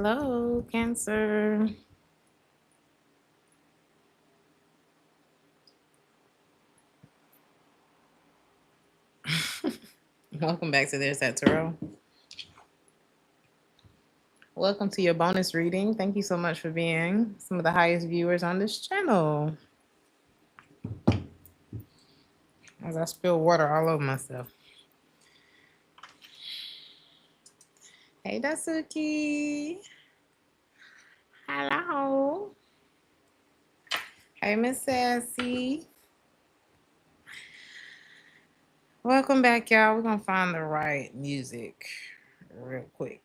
Hello, Cancer. Welcome back to Theresthattarot. Welcome to your bonus reading. Thank you so much for being some of the highest viewers on this channel. As I spill water all over myself. Hey, Dasuki. Hello. Hey, Miss Sassy. Welcome back, y'all. We're going to find the right music real quick.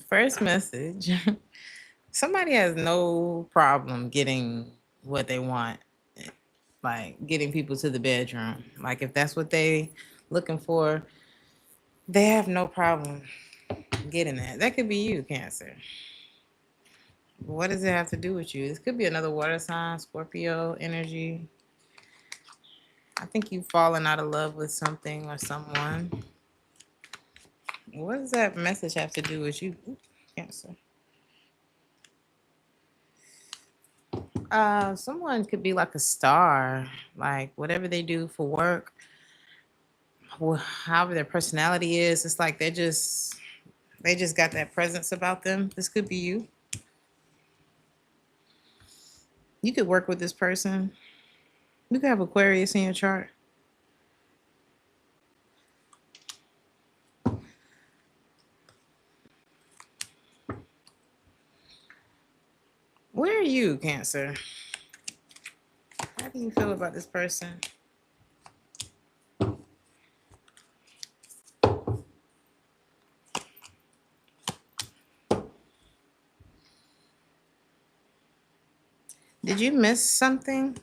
First message. Somebody has no problem getting what they want, like getting people to the bedroom. Like if that's what they looking for, they have no problem getting that. That could be you, Cancer. What does it have to do with you? This could be another water sign, Scorpio energy. I think you've fallen out of love with something or someone. What does that message have to do with you, Cancer? Someone could be like a star, like whatever they do for work, however their personality is. It's like they just got that presence about them. This could be you. You could work with this person. You could have Aquarius in your chart. Where are you, Cancer? How do you feel about this person? Did you miss something?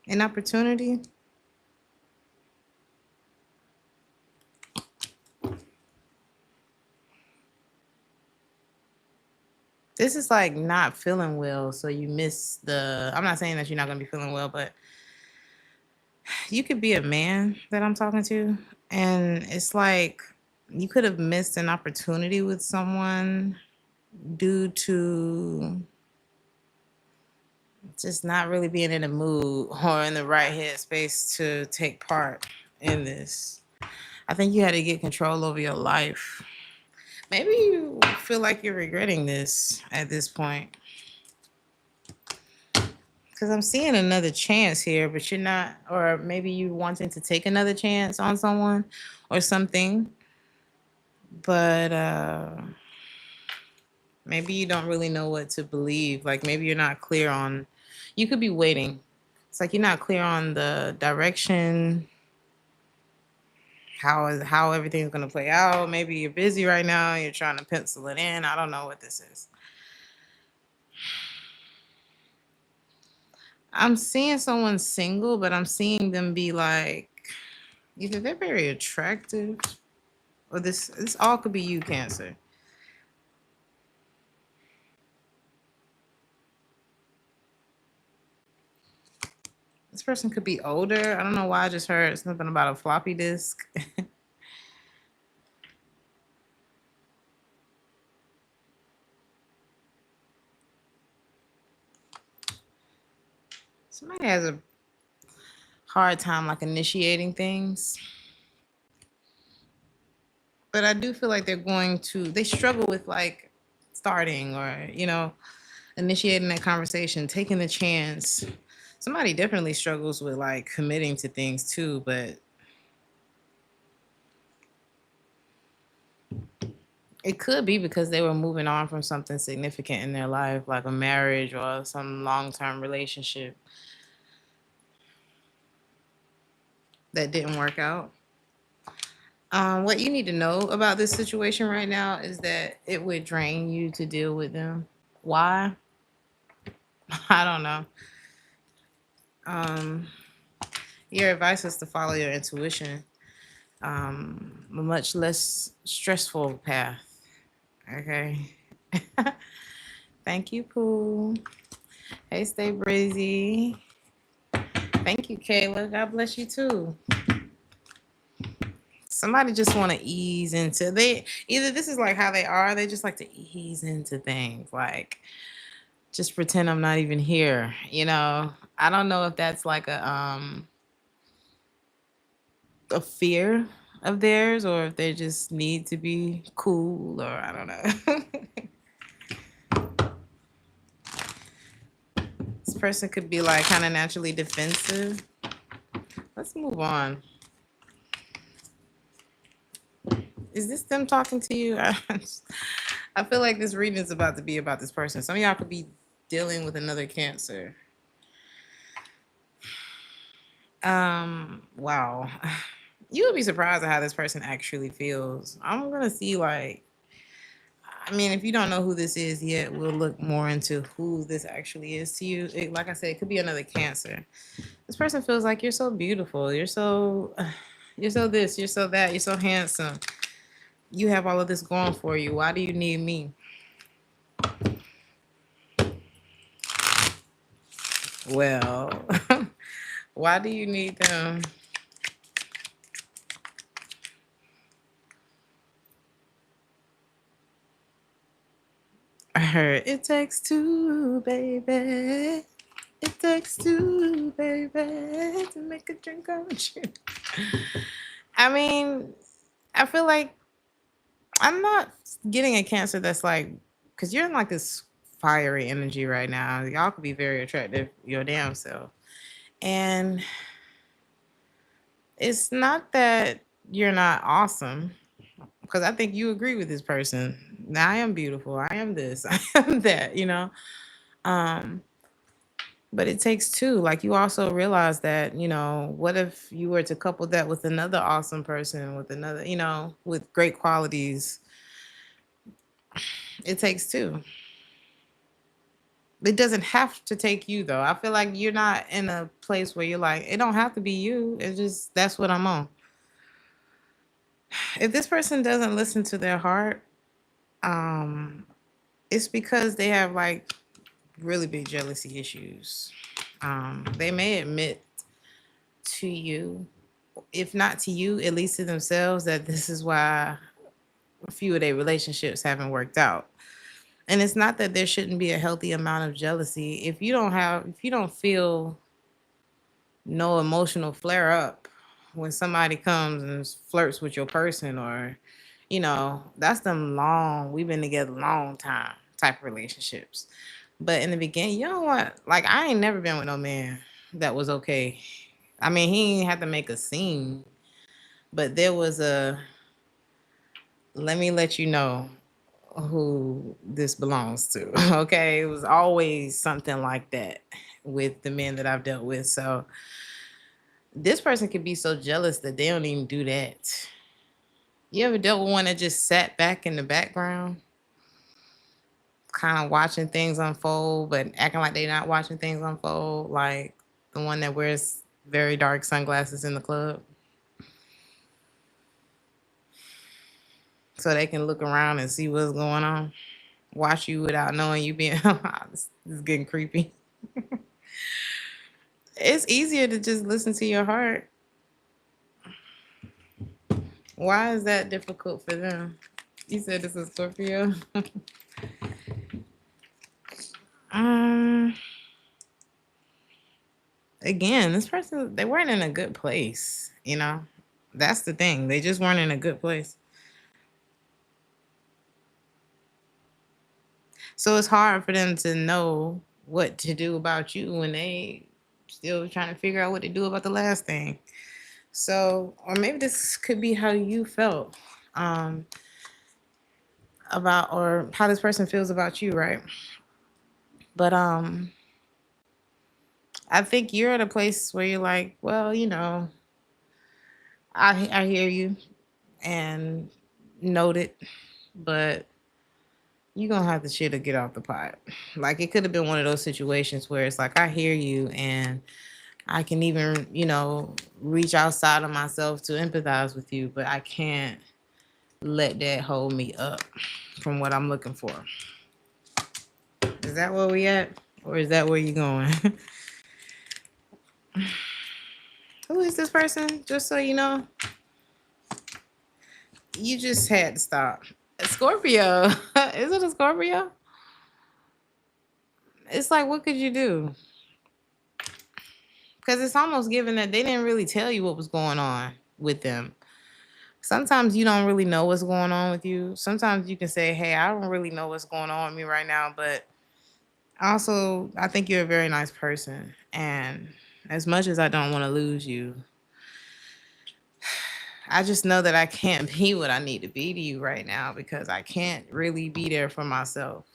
An opportunity? This is like not feeling well, so you miss the... I'm not saying that you're not going to be feeling well, but you could be a man that I'm talking to, and it's like you could have missed an opportunity with someone due to just not really being in the mood or in the right headspace to take part in this. I think you had to get control over your life. Maybe you feel like you're regretting this at this point. Because I'm seeing another chance here, but you're not, or maybe you wanting to take another chance on someone or something. But maybe you don't really know what to believe. Like maybe you're not clear on, you could be waiting. It's like you're not clear on the direction, how everything's gonna play out. Maybe you're busy right now, you're trying to pencil it in. I don't know what this is. I'm seeing someone single, but I'm seeing them be like, either they're very attractive, or this all could be you, Cancer. This person could be older. I don't know why I just heard something about a floppy disk. Somebody has a hard time like initiating things. But I do feel like they struggle with like starting or, initiating that conversation, taking the chance. Somebody definitely struggles with like committing to things too, but it could be because they were moving on from something significant in their life, like a marriage or some long-term relationship that didn't work out. What you need to know about this situation right now is that it would drain you to deal with them. Why? I don't know. Um, your advice is to follow your intuition. A much less stressful path. Okay. Thank you, Pooh. Hey, stay breezy. Thank you, Kayla. God bless you too. Somebody just want to ease into they either this is like how they are, they just like to ease into things. Like just pretend I'm not even here, you know. I don't know if that's like a fear of theirs or if they just need to be cool or I don't know. This person could be like kind of naturally defensive. Let's move on. Is this them talking to you? I feel like this reading is about to be about this person. Some of y'all could be dealing with another Cancer. Wow. You would be surprised at how this person actually feels. I'm gonna see like I mean, if you don't know who this is yet, we'll look more into who this actually is to you. Like I said, it could be another Cancer. This person feels like you're so beautiful. You're so this, you're so that, you're so handsome. You have all of this going for you. Why do you need me? Well, why do you need them? I heard it takes two, baby. It takes two, baby, to make a drink come true. I mean, I feel like I'm not getting a Cancer that's like, because you're in like this fiery energy right now. Y'all could be very attractive, your damn self. And it's not that you're not awesome, because I think you agree with this person. Now I am beautiful. I am this. I am that. You know. Um, but it takes two. Like you also realize that what if you were to couple that with another awesome person, with another, with great qualities. It takes two. It doesn't have to take you though. I feel like you're not in a place where you're like, it don't have to be you. It's just that's what I'm on. If this person doesn't listen to their heart, um, it's because they have like really big jealousy issues. They may admit to you, if not to you, at least to themselves, that this is why a few of their relationships haven't worked out. And it's not that there shouldn't be a healthy amount of jealousy. If you don't feel no emotional flare up when somebody comes and flirts with your person, or that's them long, we've been together a long time type of relationships. But in the beginning, you don't want, like, I ain't never been with no man that was okay. I mean, he ain't had to make a scene, but there was a let me let you know who this belongs to. Okay. It was always something like that with the men that I've dealt with. So this person could be so jealous that they don't even do that. You ever dealt with one that just sat back in the background, kind of watching things unfold, but acting like they're not watching things unfold? Like the one that wears very dark sunglasses in the club, so they can look around and see what's going on, watch you without knowing you being. This is getting creepy. It's easier to just listen to your heart. Why is that difficult for them? You said this is Scorpio. um, Again, this person, they weren't in a good place. That's the thing. They just weren't in a good place. So it's hard for them to know what to do about you when they still trying to figure out what to do about the last thing. So, or maybe this could be how you felt um, about, or how this person feels about you, right? But I think you're at a place where you're like, well, I hear you and note it, but you're gonna have to shit or get off the pot. Like it could have been one of those situations where it's like I hear you and I can even, reach outside of myself to empathize with you, but I can't let that hold me up from what I'm looking for. Is that where we at? Or is that where you going? Who is this person? Just so you know. You just had to stop. A Scorpio. Is it a Scorpio? It's like, what could you do? Because it's almost given that they didn't really tell you what was going on with them. Sometimes you don't really know what's going on with you. Sometimes you can say, hey, I don't really know what's going on with me right now. But also, I think you're a very nice person. And as much as I don't want to lose you, I just know that I can't be what I need to be to you right now because I can't really be there for myself.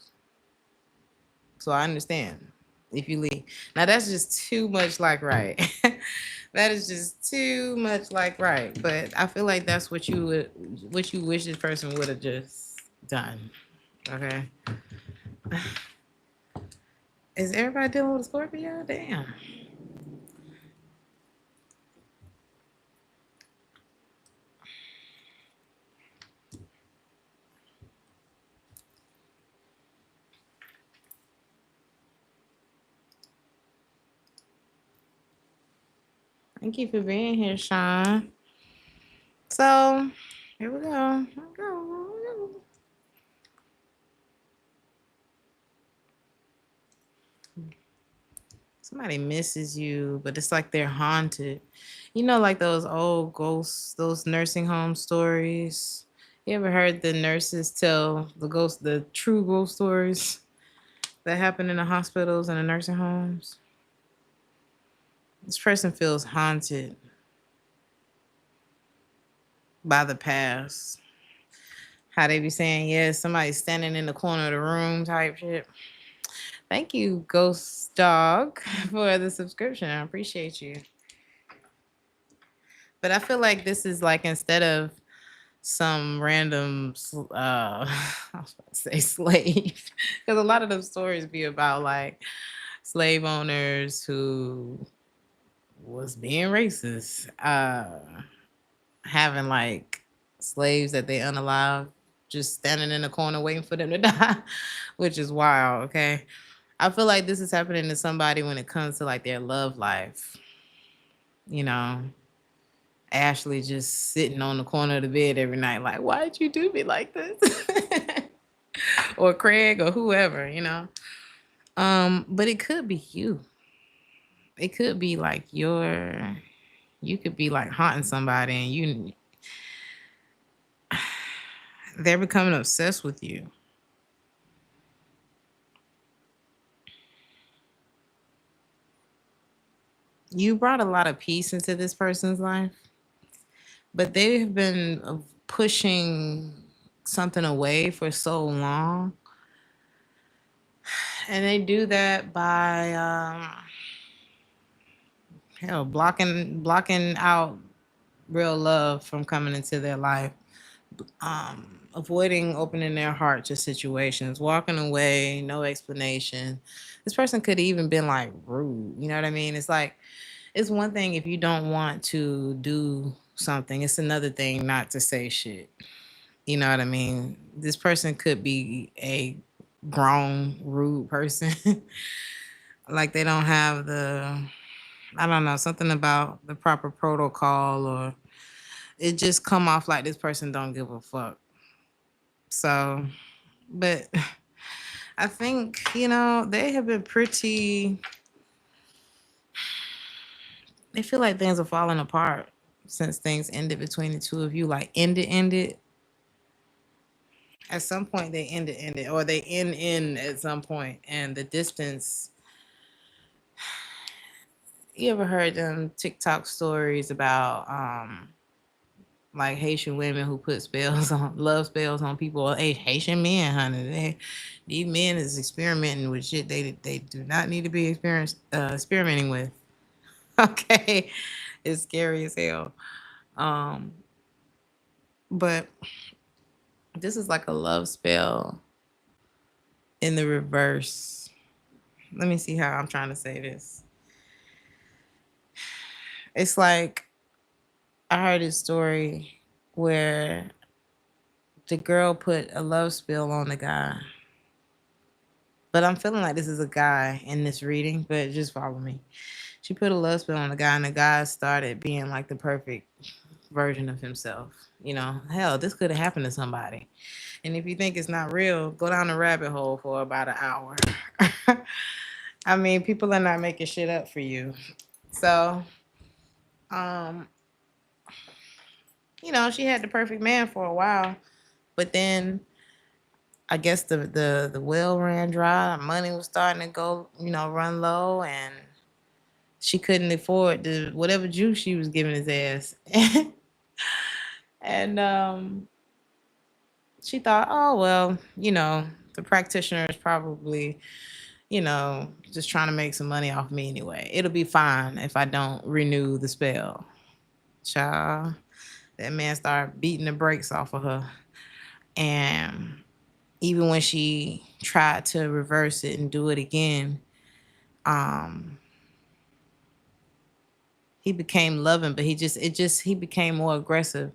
So I understand if you leave. Now that's just too much like right. That is just too much like right. But I feel like that's what you wish this person would have just done. Okay. Is everybody dealing with a Scorpio? Damn. Thank you for being here, Sean. So here we go. Somebody misses you, but it's like they're haunted. You know, like those old ghosts, those nursing home stories. You ever heard the nurses tell the true ghost stories that happen in the hospitals and the nursing homes? This person feels haunted by the past. How they be saying, yeah, somebody's standing in the corner of the room type shit. Thank you, Ghost Dog, for the subscription. I appreciate you. But I feel like this is like instead of some random I was about to say slave. Because a lot of those stories be about like slave owners who was being racist, having like slaves that they unalive just standing in the corner waiting for them to die, which is wild. Okay, I feel like this is happening to somebody when it comes to like their love life. You know, Ashley just sitting on the corner of the bed every night, like, why'd you do me like this? Or Craig or whoever, But it could be you. It could be like you could be like haunting somebody and they're becoming obsessed with you. You brought a lot of peace into this person's life, but they've been pushing something away for so long. And they do that by blocking out real love from coming into their life, avoiding opening their heart to situations, walking away, no explanation. This person could have even been like rude. You know what I mean? It's like it's one thing if you don't want to do something. It's another thing not to say shit. You know what I mean? This person could be a grown, rude person. Like they don't have I don't know, something about the proper protocol or it just come off like this person don't give a fuck. So, but I think, they have been they feel like things are falling apart since things ended between the two of you, like ended. At some point they ended, or they end at some point, and the distance. You ever heard them TikTok stories about like Haitian women who put love spells on people? Hey, Haitian men, honey, these men is experimenting with shit they do not need to be experimenting with. Okay, it's scary as hell. Um, but this is like a love spell in the reverse. Let me see how I'm trying to say this. It's like I heard a story where the girl put a love spell on the guy. But I'm feeling like this is a guy in this reading, but just follow me. She put a love spell on the guy, and the guy started being like the perfect version of himself. You know, hell, this could have happened to somebody. And if you think it's not real, go down the rabbit hole for about an hour. I mean, people are not making shit up for you. So, um, you know, she had the perfect man for a while, but then I guess the well ran dry. Money was starting to go, you know, run low, and she couldn't afford the whatever juice she was giving his ass. And she thought, oh well, you know, the practitioner is probably, you know, just trying to make some money off me anyway. It'll be fine if I don't renew the spell. Child, that man started beating the brakes off of her. And even when she tried to reverse it and do it again, um, he became loving, but he became more aggressive,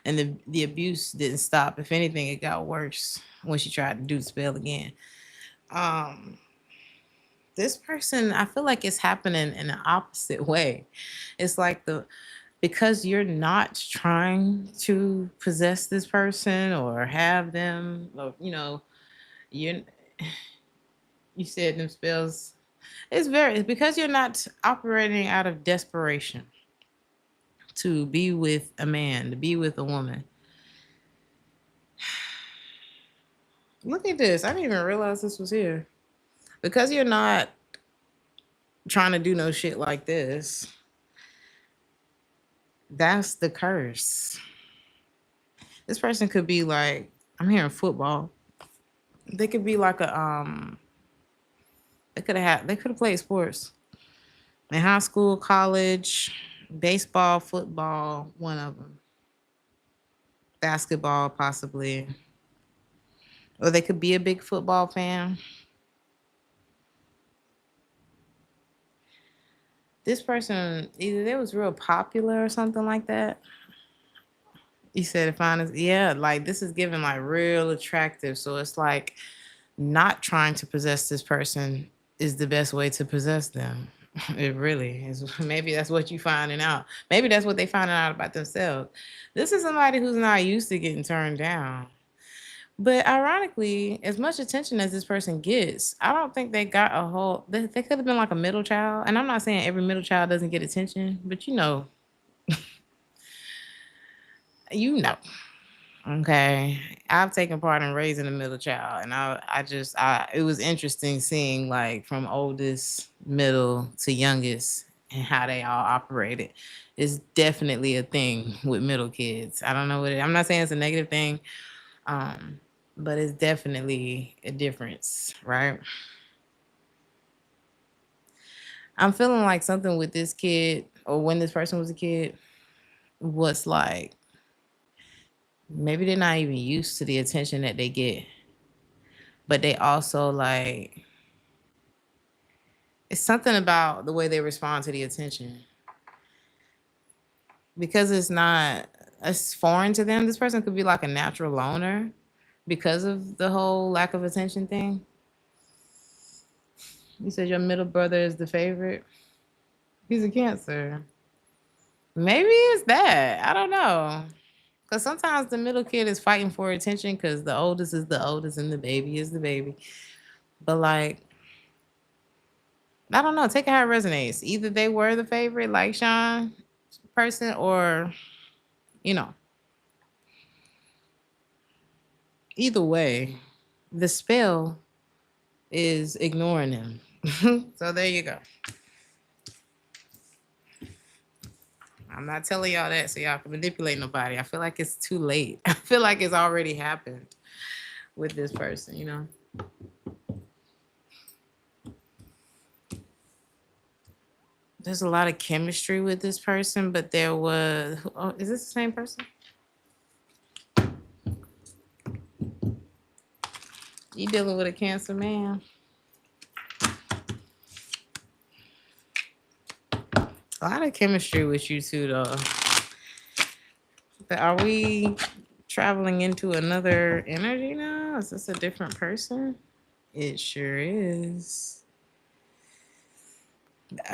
and the abuse didn't stop. If anything, it got worse when she tried to do the spell again. Um, this person, I feel like it's happening in the opposite way. It's like because you're not trying to possess this person or have them, or you know, you you said them spells. It's because you're not operating out of desperation to be with a man, to be with a woman. Look at this. I didn't even realize this was here. Because you're not trying to do no shit like this, that's the curse. This person could be like, I'm hearing football. They could be like they could have played sports in high school, college, baseball, football, one of them. Basketball, possibly. Or they could be a big football fan. This person, either they was real popular or something like that. You said if honest, yeah, like this is giving like real attractive. So it's like not trying to possess this person is the best way to possess them. It really is. Maybe that's what you finding out. Maybe that's what they finding out about themselves. This is somebody who's not used to getting turned down. But ironically, as much attention as this person gets, I don't think they got a whole. They could have been like a middle child, and I'm not saying every middle child doesn't get attention, but you know, okay. I've taken part in raising a middle child, and it was interesting seeing like from oldest, middle to youngest, and how they all operated. It's definitely a thing with middle kids. I don't know what I'm not saying it's a negative thing. But it's definitely a difference, right? I'm feeling like something with this kid, or when this person was a kid, was like maybe they're not even used to the attention that they get, but they also like it's something about the way they respond to the attention because it's foreign to them. This person could be like a natural loner because of the whole lack of attention thing. You said your middle brother is the favorite. He's a Cancer. Maybe it's that. I don't know. Because sometimes the middle kid is fighting for attention because the oldest is the oldest and the baby is the baby. But like, I don't know. Take it how it resonates. Either they were the favorite, like Sean person, or, you know, either way, the spell is ignoring them. So there you go. I'm not telling y'all that so y'all can manipulate nobody. I feel like it's too late. I feel like it's already happened with this person, you know? There's a lot of chemistry with this person, but there was... Oh, is this the same person? You dealing with a Cancer man. A lot of chemistry with you two, though. But are we traveling into another energy now? Is this a different person? It sure is.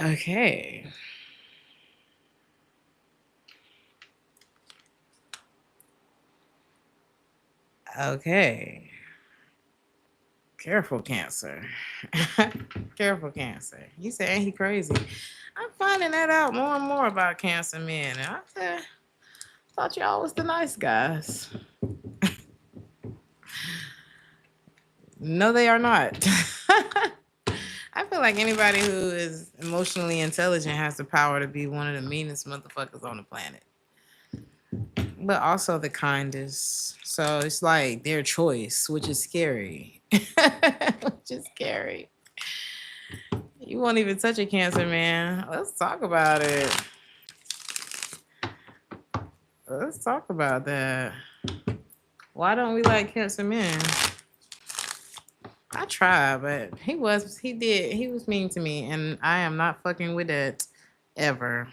Okay. Okay. Careful, Cancer. Careful, Cancer. You saying he crazy. I'm finding that out more and more about Cancer men. And I thought y'all was the nice guys. No, they are not. I feel like anybody who is emotionally intelligent has the power to be one of the meanest motherfuckers on the planet. But also the kindest. So it's like their choice, which is scary. Which is scary. You won't even touch a Cancer man. Let's talk about it. Let's talk about that. Why don't we like Cancer men? I tried, but he was mean to me, and I am not fucking with that ever.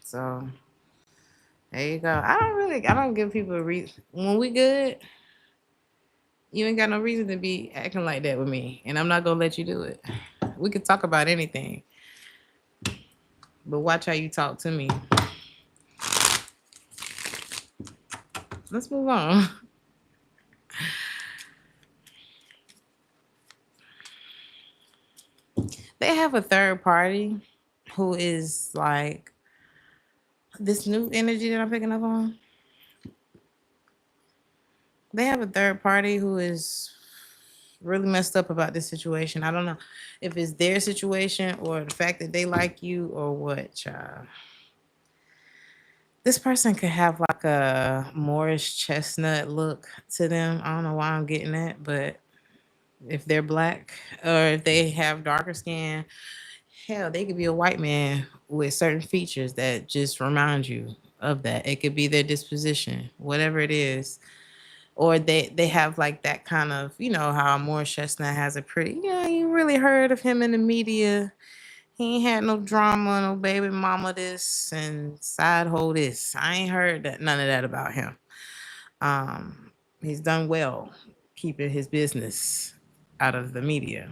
So there you go. I don't give people a reason. When we good, you ain't got no reason to be acting like that with me, and I'm not gonna let you do it. We could talk about anything, but watch how you talk to me. Let's move on. They have a third party who is like this new energy that I'm picking up on. They have a third party who is really messed up about this situation. I don't know if it's their situation or the fact that they like you or what, child. This person could have like a Morris chestnut look to them. I don't know why I'm getting that, but if they're black or if they have darker skin, hell, they could be a white man with certain features that just remind you of that. It could be their disposition, whatever it is. Or they have like that kind of, you know, how Morris Chestnut has a pretty, yeah, you really heard of him in the media. He ain't had no drama, no baby mama this and side hoe this. I ain't heard that none of that about him. He's done well keeping his business out of the media.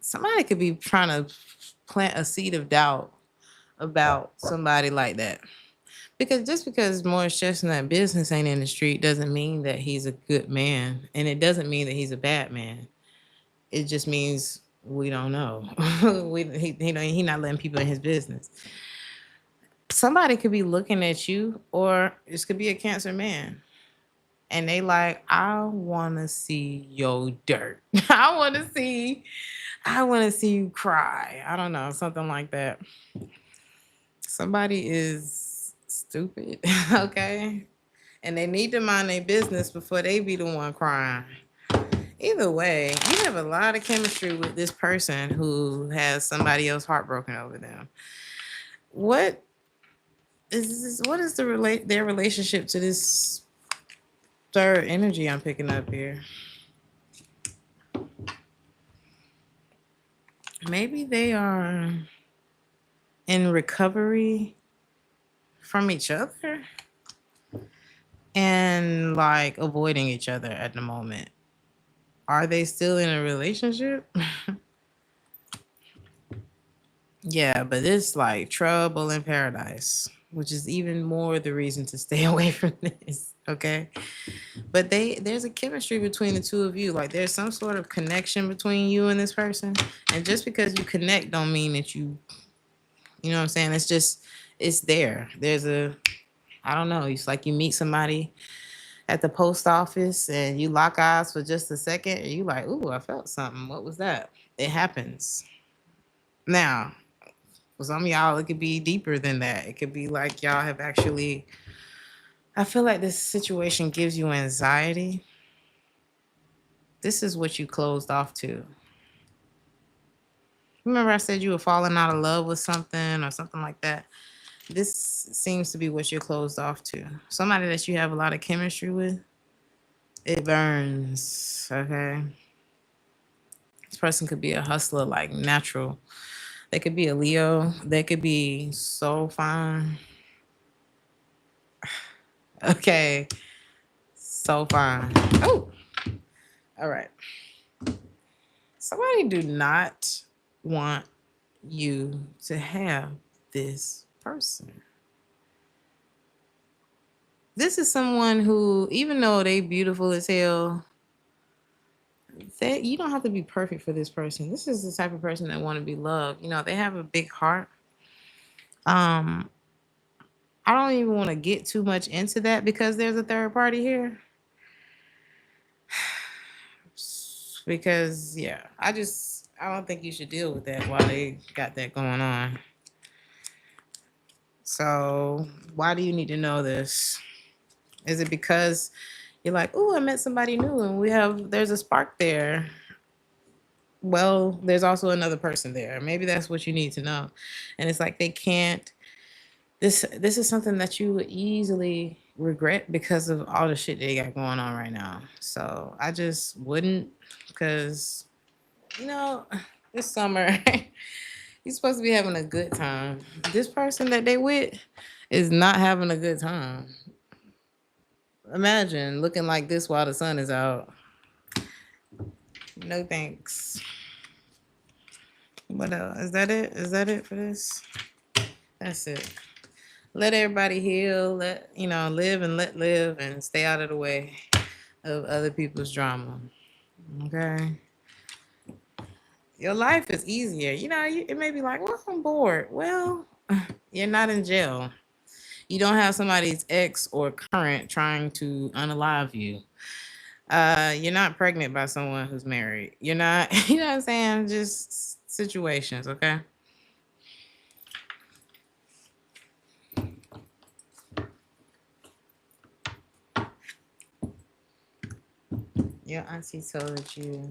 Somebody could be trying to plant a seed of doubt about somebody like that. Because just because Morris Chestnut business ain't in the street doesn't mean that he's a good man. And it doesn't mean that he's a bad man. It just means we don't know. He not letting people in his business. Somebody could be looking at you, or this could be a Cancer man. And they like, I wanna see your dirt. I wanna see you cry. I don't know, something like that. Somebody is stupid, okay? And they need to mind their business before they be the one crying. Either way, you have a lot of chemistry with this person who has somebody else heartbroken over them. What is their relationship to this third energy I'm picking up here? Maybe they are in recovery from each other and like avoiding each other at the moment. Are they still in a relationship? Yeah, but it's like trouble in paradise, which is even more the reason to stay away from this. Okay. But there's a chemistry between the two of you. Like there's some sort of connection between you and this person. And just because you connect don't mean that you know what I'm saying? It's there. I don't know. It's like you meet somebody at the post office and you lock eyes for just a second and you like, ooh, I felt something. What was that? It happens. Now, for some of y'all, it could be deeper than that. It could be like y'all have actually, I feel like this situation gives you anxiety. This is what you closed off to. Remember I said you were falling out of love with something or something like that? This seems to be what you're closed off to. Somebody that you have a lot of chemistry with. It burns. Okay. This person could be a hustler, like natural. They could be a Leo. They could be so fine. Okay. So fine. Oh, all right. Somebody do not want you to have this person. This is someone who, even though they beautiful as hell, you don't have to be perfect for this person. This is the type of person that want to be loved. You know, they have a big heart. Um, I don't even want to get too much into that because there's a third party here. Because yeah, I don't think you should deal with that while they got that going on. So why do you need to know this? Is it because you're like, oh, I met somebody new and there's a spark there? Well, there's also another person there. Maybe that's what you need to know. And it's like they can't this is something that you would easily regret because of all the shit they got going on right now. So I just wouldn't, because you know, this summer you're supposed to be having a good time. This person that they with is not having a good time. Imagine looking like this while the sun is out. No thanks. What else? Is that it? Is that it for this? That's it. Let everybody heal. Live and let live, and stay out of the way of other people's drama. Okay. Your life is easier. It may be like, well, I'm bored. Well, you're not in jail. You don't have somebody's ex or current trying to unalive you. You're not pregnant by someone who's married. You're not, you know what I'm saying? Just situations, okay? Your auntie told you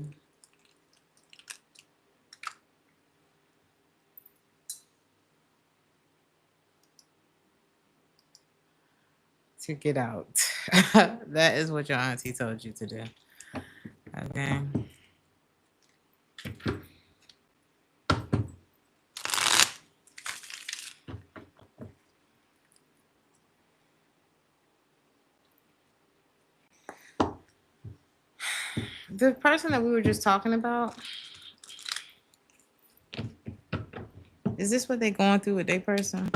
to get out. That is what your auntie told you to do. Okay. The person that we were just talking about, is this what they're going through with their person?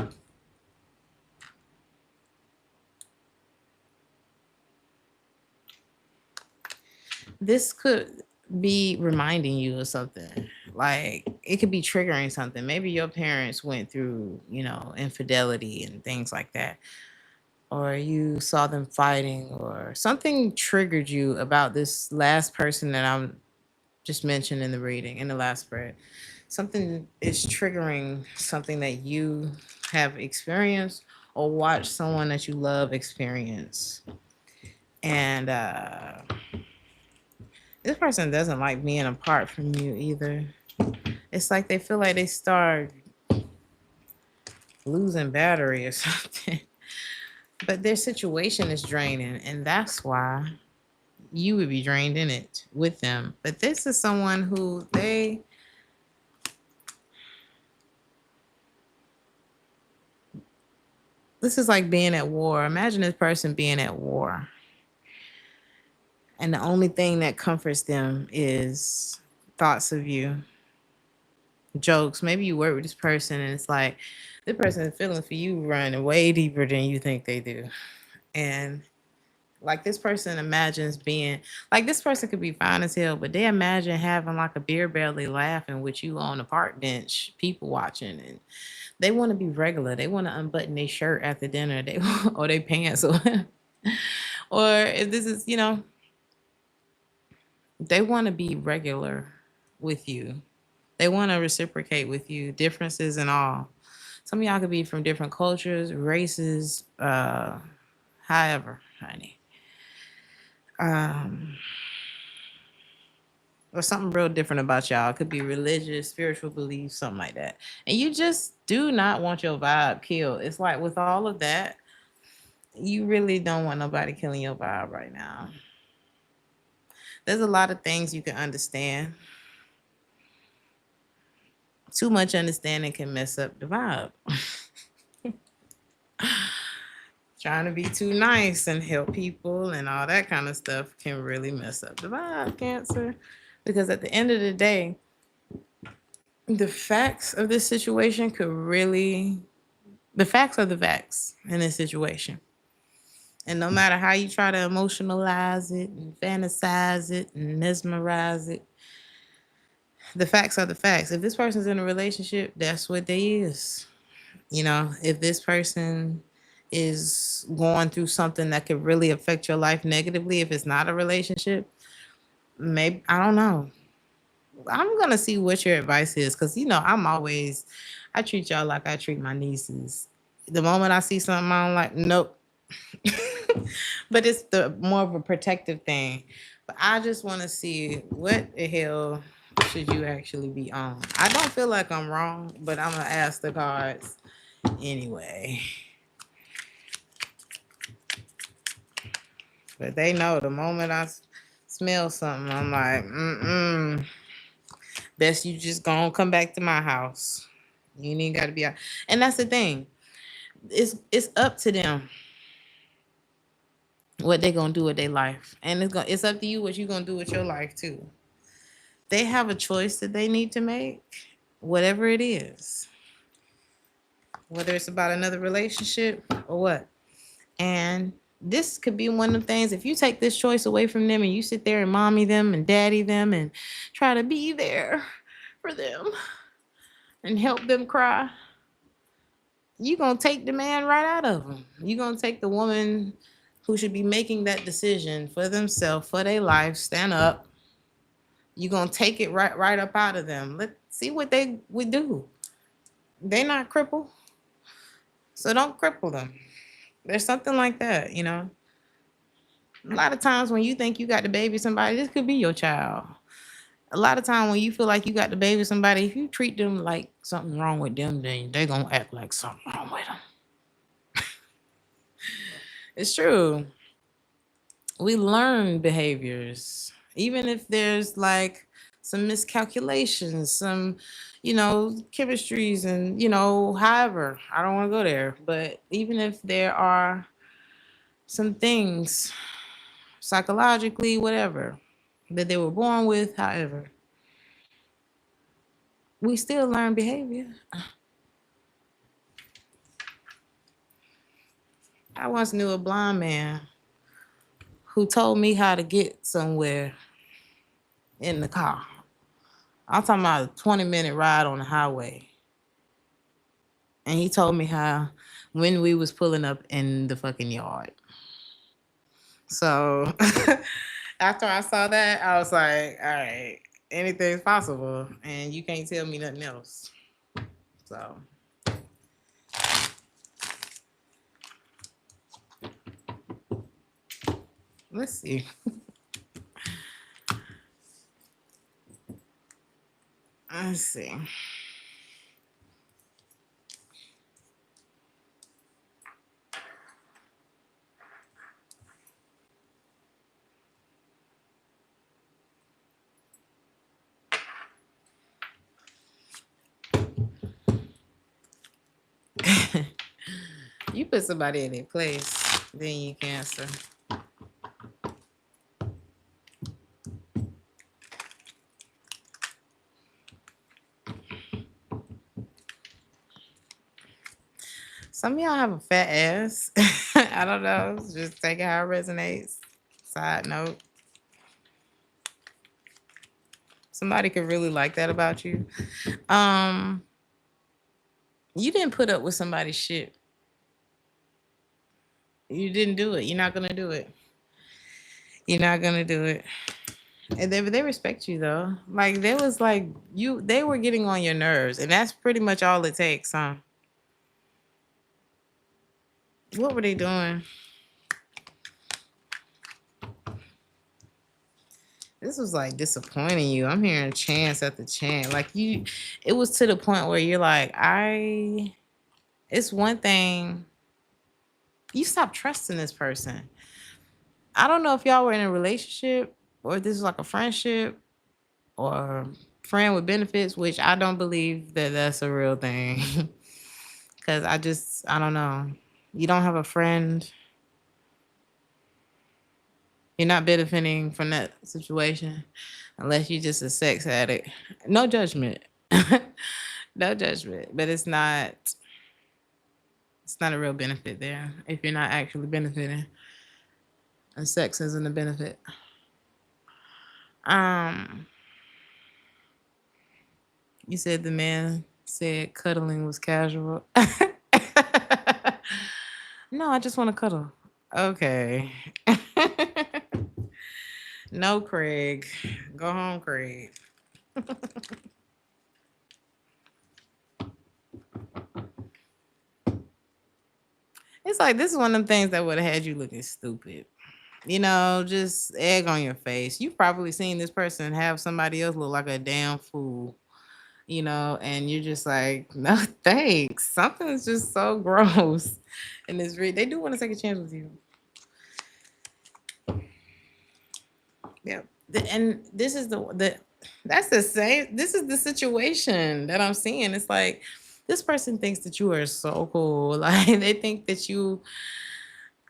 This could be reminding you of something. Like it could be triggering something. Maybe your parents went through, infidelity and things like that. Or you saw them fighting, or something triggered you about this last person that I'm just mentioned in the reading, in the last spread. Something is triggering something that you have experienced or watched someone that you love experience. And this person doesn't like being apart from you either. It's like they feel like they start losing battery or something. But their situation is draining, and that's why you would be drained in it with them. But this is someone who this is like being at war. Imagine this person being at war, and the only thing that comforts them is thoughts of you, jokes. Maybe you work with this person and it's like this person's feeling for you run way deeper than you think they do. And like this person imagines being like, this person could be fine as hell, but they imagine having like a beer belly laughing with you on the park bench, people watching, and they want to be regular. They want to unbutton their shirt after dinner, or their pants, or if this is, they want to be regular with you. They want to reciprocate with you, differences and all. Some of y'all could be from different cultures, races, however, honey. Um, or something real different about y'all. It could be religious, spiritual beliefs, something like that. And you just do not want your vibe killed. It's like with all of that, you really don't want nobody killing your vibe right now. There's a lot of things you can understand. Too much understanding can mess up the vibe. Trying to be too nice and help people and all that kind of stuff can really mess up the vibe, Cancer. Because at the end of the day, the facts of this situation could really, the facts are the facts in this situation. And no matter how you try to emotionalize it and fantasize it and mesmerize it, the facts are the facts. If this person's in a relationship, that's what they is. You know, if this person is going through something that could really affect your life negatively, if it's not a relationship, maybe, I don't know. I'm going to see what your advice is because, you know, I treat y'all like I treat my nieces. The moment I see something, I'm like, nope. But it's the more of a protective thing. But I just want to see what the hell should you actually be on. I don't feel like I'm wrong, but I'm going to ask the cards anyway. But they know the moment I smell something, I'm like, best you just gonna come back to my house. You ain't got to be out. And that's the thing. It's up to them what they gonna do with their life, and it's up to you what you gonna do with your life too. They have a choice that they need to make, whatever it is, whether it's about another relationship or what. And this could be one of the things, if you take this choice away from them and you sit there and mommy them and daddy them and try to be there for them and help them cry, you're going to take the man right out of them. You're going to take the woman who should be making that decision for themselves, for their life, stand up. You're going to take it right up out of them. Let's see what they would do. They're not crippled, so don't cripple them. There's something like that, you know. A lot of times when you think you got to baby somebody, this could be your child. A lot of time when you feel like you got to baby somebody, if you treat them like something wrong with them, then they're going to act like something wrong with them. It's true. We learn behaviors, even if there's like some miscalculations, some, you know, chemistries and, you know, however, I don't want to go there. But even if there are some things psychologically, whatever, that they were born with, however, we still learn behavior. I once knew a blind man who told me how to get somewhere in the car. I'm talking about a 20-minute ride on the highway. And he told me how when we was pulling up in the fucking yard. So after I saw that, I was like, all right, anything's possible. And you can't tell me nothing else. So let's see. Let's see. You put somebody in their place, then you Cancer. Some of y'all have a fat ass. I don't know. Just take it how it resonates. Side note. Somebody could really like that about you. You didn't put up with somebody's shit. You didn't do it. You're not gonna do it. You're not gonna do it. And they respect you though. Like they was like they were getting on your nerves, and that's pretty much all it takes, huh? What were they doing? This was like disappointing you. I'm hearing chance after chance. Like it was to the point where you're like, it's one thing. You stop trusting this person. I don't know if y'all were in a relationship, or if this is like a friendship or friend with benefits, which I don't believe that that's a real thing. Because I don't know. You don't have a friend. You're not benefiting from that situation unless you're just a sex addict. No judgment. No judgment. But it's not a real benefit there if you're not actually benefiting. And sex isn't a benefit. Um you said the man said cuddling was casual. No, I just want to cuddle. Okay. No, Craig. Go home, Craig. It's like this is one of them things that would have had you looking stupid. Just egg on your face. You've probably seen this person have somebody else look like a damn fool, and you're just like, no thanks. Something's just so gross. And they do want to take a chance with you. Yeah. And this is that's the same. This is the situation that I'm seeing. It's like this person thinks that you are so cool. Like they think that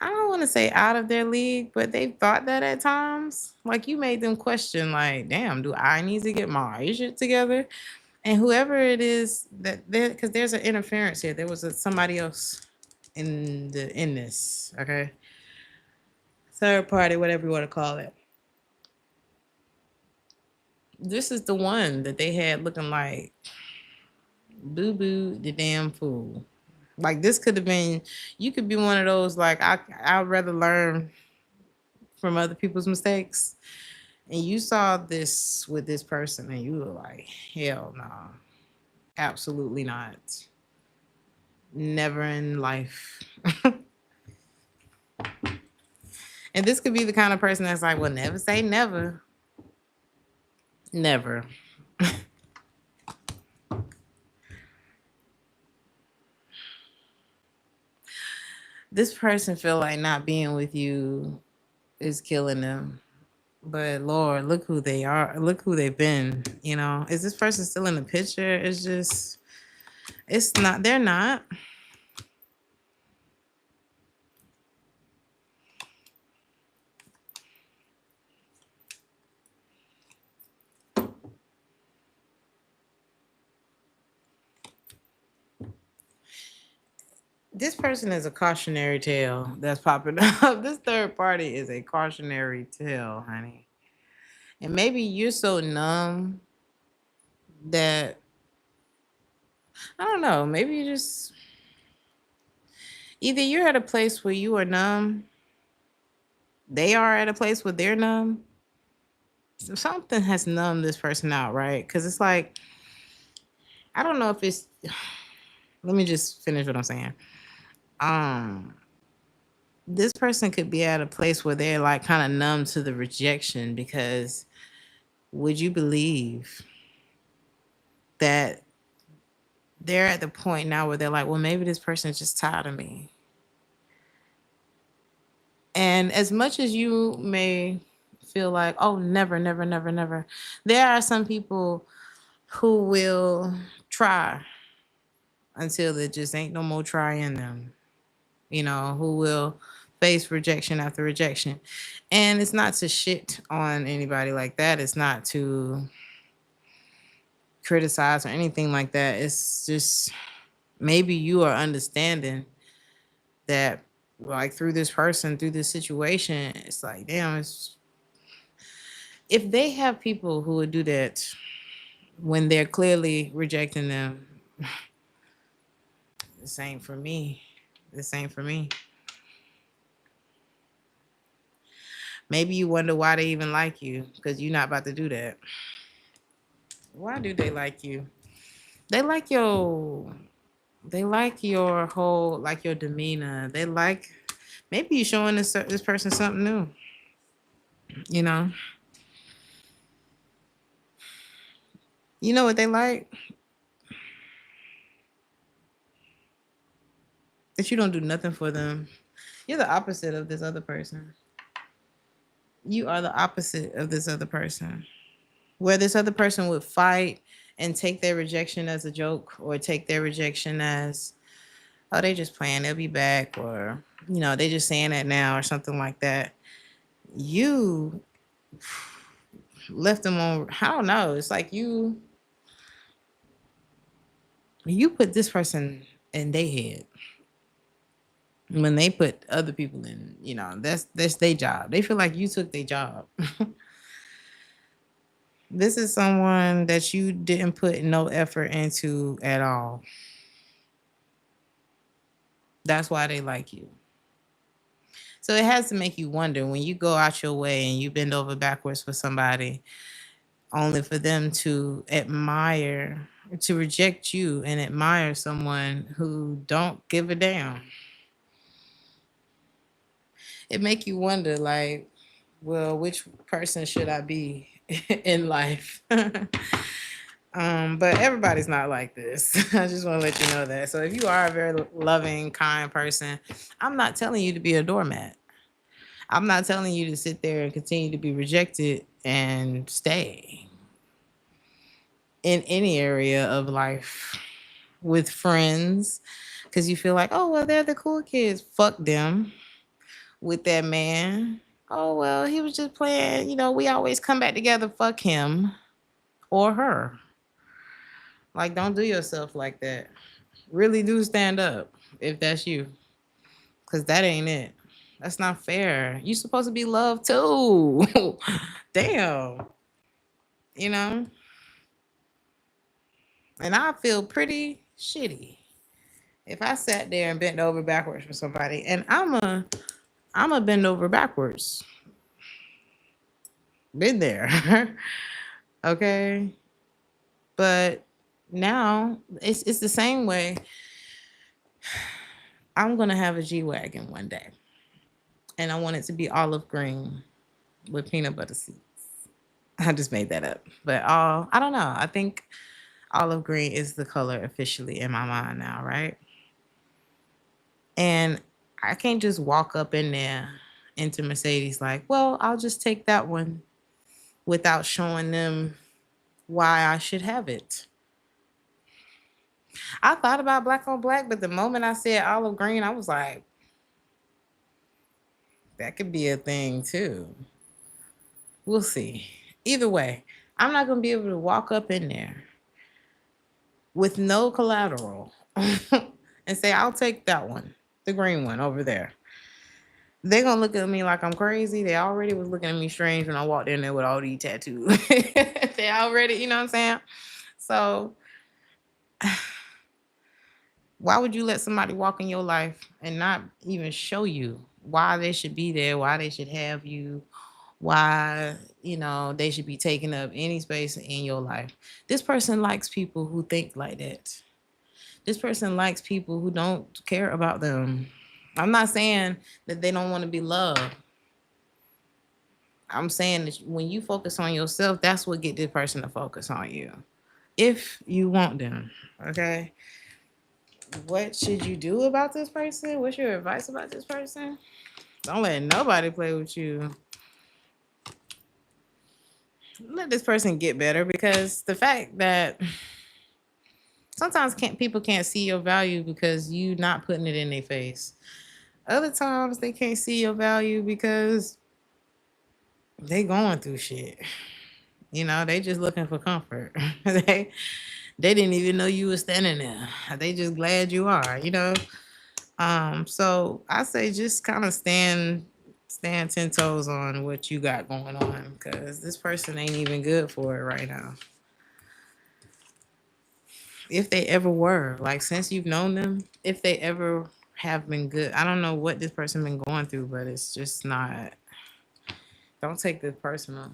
I don't want to say out of their league, but they've thought that at times. Like you made them question, like, damn, do I need to get my shit together? And whoever it is because there's an interference here. There was somebody else in this, okay? Third party, whatever you want to call it. This is the one that they had looking like boo boo the damn fool. Like this could have been, you could be one of those like I'd rather learn from other people's mistakes. And you saw this with this person and you were like, hell no, absolutely not. Never in life. And this could be the kind of person that's like, well, never say never. Never. This person feel like not being with you is killing them. But Lord, look who they are. Look who they've been. Is this person still in the picture? It's not. They're not. This person is a cautionary tale that's popping up. This third party is a cautionary tale, honey. And maybe you're so numb that I don't know. Maybe you just either you're at a place where you are numb, they are at a place where they're numb. So something has numbed this person out, right? Because it's like I don't know if it's. Let me just finish what I'm saying. Um, this person could be at a place where they're like kind of numb to the rejection because would you believe that they're at the point now where they're like, well, maybe this person is just tired of me. And as much as you may feel like, oh, never, never, never, never, there are some people who will try until there just ain't no more try in them, who will face rejection after rejection. And it's not to shit on anybody like that. It's not to criticize or anything like that. It's just maybe you are understanding that like through this person, through this situation, it's like, damn, if they have people who would do that when they're clearly rejecting them, this ain't for me. This ain't for me. Maybe you wonder why they even like you because you're not about to do that. Why do they like you? They like your whole, like your demeanor. They like, maybe you're showing this person something new, you know? You know what they like? That you don't do nothing for them. You're the opposite of this other person. You are the opposite of this other person. Where this other person would fight and take their rejection as a joke, or take their rejection as, oh, they just playing, they'll be back, or, they just saying that now, or something like that. You left them on, I don't know. It's like you put this person in their head when they put other people in, that's their job. They feel like you took their job. This is someone that you didn't put no effort into at all. That's why they like you. So it has to make you wonder, when you go out your way and you bend over backwards for somebody, only for them to reject you and admire someone who don't give a damn. It make you wonder, like, well, which person should I be in life? But everybody's not like this. I just want to let you know that. So if you are a very loving, kind person, I'm not telling you to be a doormat. I'm not telling you to sit there and continue to be rejected and stay in any area of life with friends because you feel like, oh, well, they're the cool kids. Fuck them. With that man, oh, well, he was just playing. We always come back together. Fuck him or her. Like, don't do yourself like that. Really do stand up if that's you, because that ain't it. That's not fair. You supposed to be loved too. Damn. You know? And I feel pretty shitty if I sat there and bent over backwards for somebody. And I'm a bend over backwards. Been there. Okay. But now it's the same way. I'm gonna have a G-Wagon one day. And I want it to be olive green with peanut butter seeds. I just made that up. But I don't know. I think olive green is the color officially in my mind now, right? And I can't just walk up in there into Mercedes like, well, I'll just take that one without showing them why I should have it. I thought about black on black, but the moment I said olive green, I was like, that could be a thing too. We'll see. Either way, I'm not going to be able to walk up in there with no collateral and say, I'll take that one, the green one over there. They're going to look at me like I'm crazy. They already was looking at me strange when I walked in there with all these tattoos. They already, you know what I'm saying? So why would you let somebody walk in your life and not even show you why they should be there, why they should have you, why, they should be taking up any space in your life? This person likes people who think like that. This person likes people who don't care about them. I'm not saying that they don't want to be loved. I'm saying that when you focus on yourself, that's what get this person to focus on you. If you want them, okay? What should you do about this person? What's your advice about this person? Don't let nobody play with you. Let this person get better, because the fact that sometimes people can't see your value because you not putting it in their face. Other times they can't see your value because they going through shit. They just looking for comfort. They didn't even know you were standing there. They just glad you are, So I say just kind of stand 10 toes on what you got going on, because this person ain't even good for it right now. If they ever were, like, since you've known them, if they ever have been good. I don't know what this person been going through, but it's just not. Don't take this personal.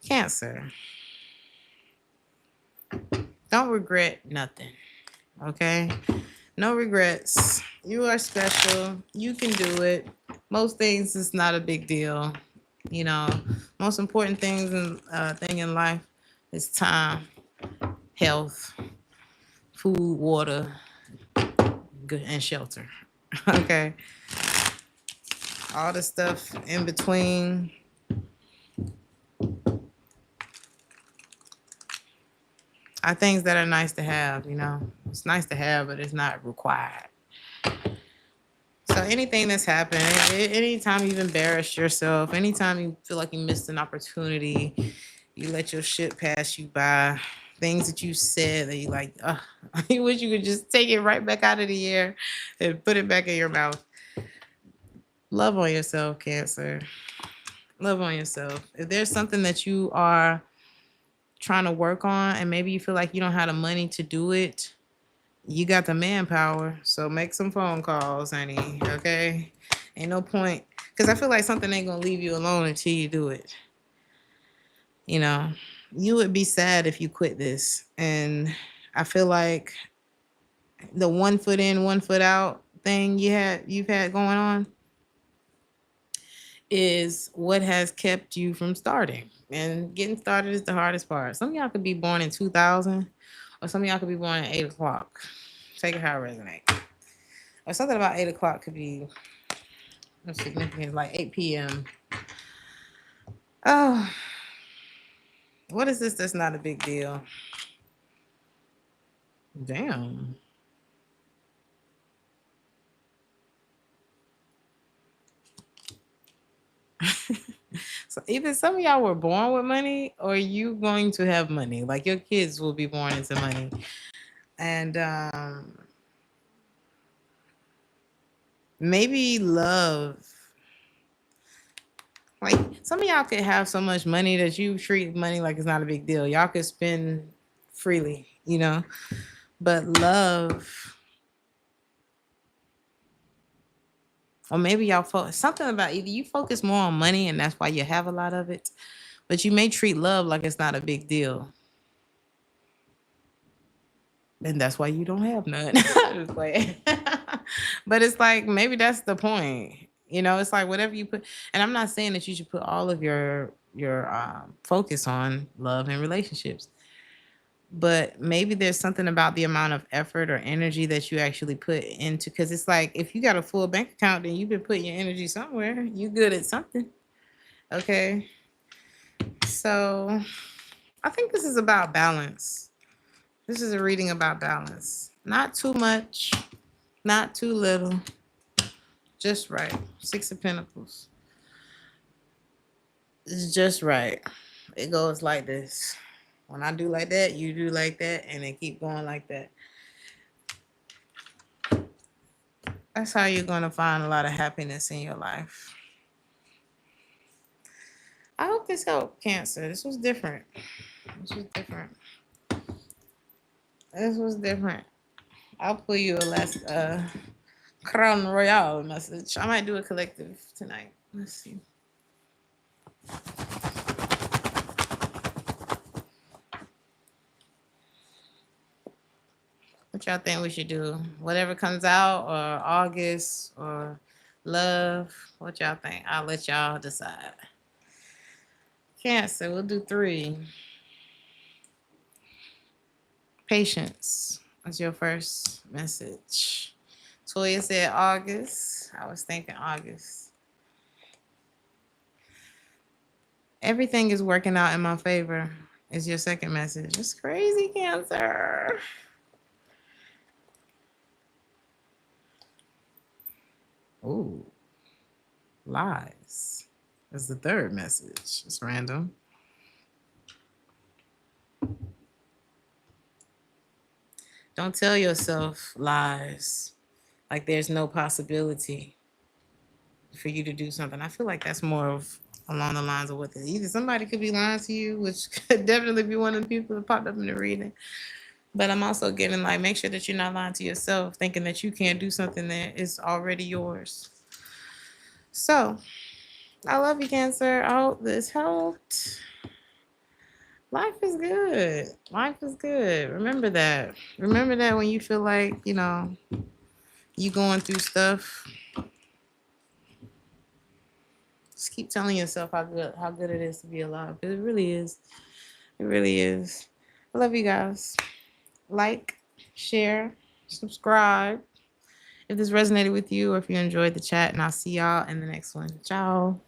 Cancer. Don't regret nothing. Okay? No regrets. You are special. You can do it. Most things is not a big deal. Most important thing in life is time, health, food, water, good and shelter. Okay. All the stuff in between are things that are nice to have, you know. It's nice to have, but it's not required. So anything that's happened, anytime you've embarrassed yourself, anytime you feel like you missed an opportunity, you let your shit pass you by, things that you said that you like, you wish you could just take it right back out of the air and put it back in your mouth. Love on yourself, Cancer. Love on yourself. If there's something that you are trying to work on and maybe you feel like you don't have the money to do it, you got the manpower. So make some phone calls, honey. Okay? Ain't no point. Because I feel like something ain't going to leave you alone until you do it. You know, you would be sad if you quit this. And I feel like the 1 foot in, 1 foot out thing you've had going on is what has kept you from starting. And getting started is the hardest part. Some of y'all could be born in 2000, or some of y'all could be born at 8 o'clock. Take it how it resonates. Or something about 8 o'clock could be significant, like 8 p.m. Oh, what is this that's not a big deal? Damn. So either some of y'all were born with money or you going to have money. Like your kids will be born into money. And maybe love. Like some of y'all could have so much money that you treat money like it's not a big deal. Y'all could spend freely, you know. But love, or maybe y'all focus something about either you focus more on money and that's why you have a lot of it, but you may treat love like it's not a big deal. And that's why you don't have none. Just like, but it's like maybe that's the point. You know, it's like whatever you put, and I'm not saying that you should put all of your focus on love and relationships, but maybe there's something about the amount of effort or energy that you actually put into, because it's like if you got a full bank account, then you've been putting your energy somewhere. You good at something. Okay. So I think this is about balance. This is a reading about balance. Not too much, not too little. Just right. 6 of Pentacles. It's just right. It goes like this. When I do like that, you do like that, and they keep going like that. That's how you're going to find a lot of happiness in your life. I hope this helped, Cancer. This was different. This was different. I'll pull you a last Crown Royale message. I might do a collective tonight. Let's see. What y'all think we should do? Whatever comes out, or August, or love? What y'all think? I'll let y'all decide. Cancer, we'll do 3. Patience was your first message. Toya said August. I was thinking August. Everything is working out in my favor is your second message. It's crazy, Cancer. Ooh, lies. That's the third message. It's random. Don't tell yourself lies. Like there's no possibility for you to do something. I feel like that's more of along the lines of what either somebody could be lying to you, which could definitely be one of the people that popped up in the reading. But I'm also getting like, make sure that you're not lying to yourself, thinking that you can't do something that is already yours. So, I love you, Cancer. I hope this helped. Life is good. Life is good. Remember that. Remember that when you feel like, you know, you going through stuff. Just keep telling yourself how good it is to be alive. It really is. It really is. I love you guys. Like, share, subscribe. if this resonated with you or if you enjoyed the chat, and I'll see y'all in the next one. Ciao.